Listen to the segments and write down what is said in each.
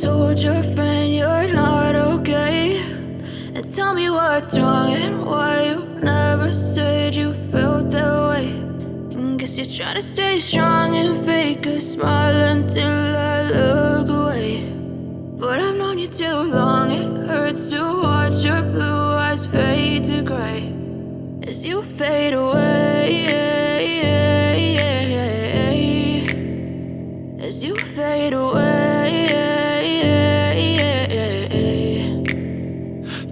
told your friend you're not okay, and tell me what's wrong and why you never said you felt that way. And guess you're trying to stay strong and fake a smile until I look away. But I've known you too long, it hurts to watch your blue eyes fade to gray as you fade away, as you fade away.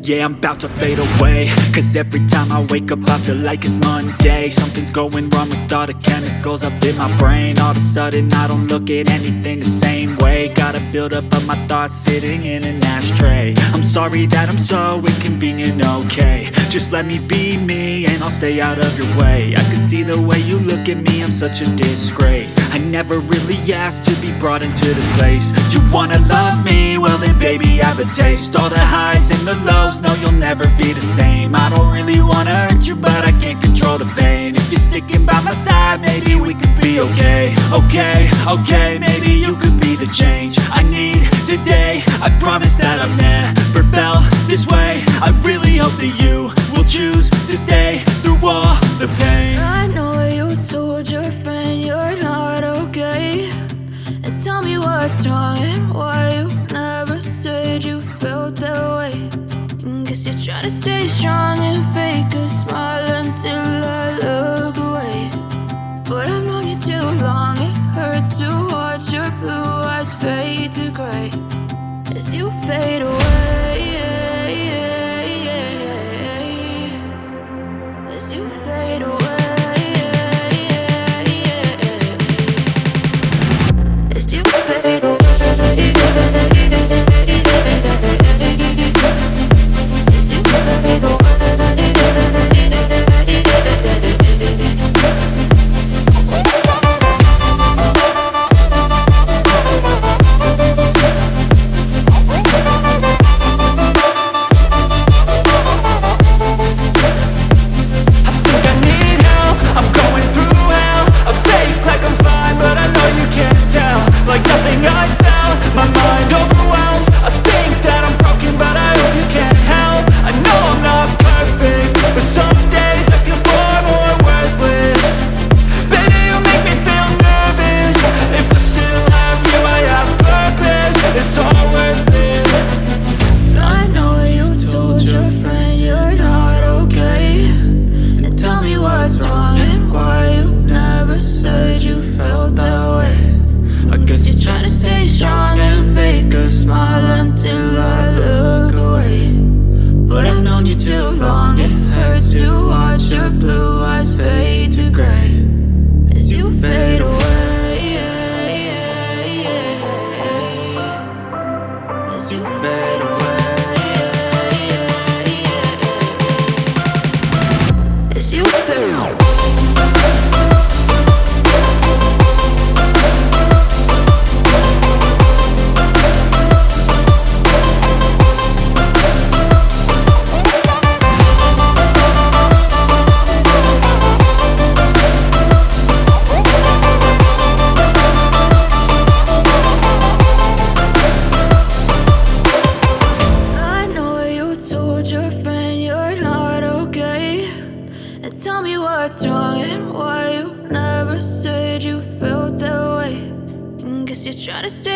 Yeah, I'm about to fade away, cause every time I wake up I feel like it's Monday. Something's going wrong with all the chemicals up in my brain. All of a sudden I don't look at anything the same way. Gotta build up of my thoughts sitting in an ashtray. I'm sorry that I'm so inconvenient, okay. Just let me be me and I'll stay out of your way. I can see the way you look at me, I'm such a disgrace. I never really asked to be brought into this place. You wanna love me? Well then baby I have a taste. All the highs and the lows, no you'll never be the same. I don't really wanna hurt you but I can't control the pain. If you're sticking by my side maybe we could be okay. Okay, maybe you could be the change I need today. I promise that I've never felt this way. I really hope that you will choose to stay through all the pain. I know you told your friend you're not okay, and tell me what's wrong and why you never said you felt that way. And guess you're trying to stay strong and fake a smile until I look away. But I've known you too long, it hurts to watch your blue eyes fade to gray as you fade away, as you fade away, as you fade away. Like nothing I felt, my mind overwhelmed. I think that I'm broken, but I hope you can't help. I know I'm not perfect, but some days I feel far more worthless. Baby, you make me feel nervous. If I still have you, I have purpose. It's all worth it. I know you told your friend you're not okay, and tell me what's wrong and why you never said you felt that way. I guess you're trying to stay strong and fake a smile until I look away. But I've known you too long, it hurts to watch your blue eyes fade to gray as you fade away, as you fade away, as you fade away. Your friend you're not okay, and tell me what's wrong and why you never said you felt that way. And guess you're trying to stay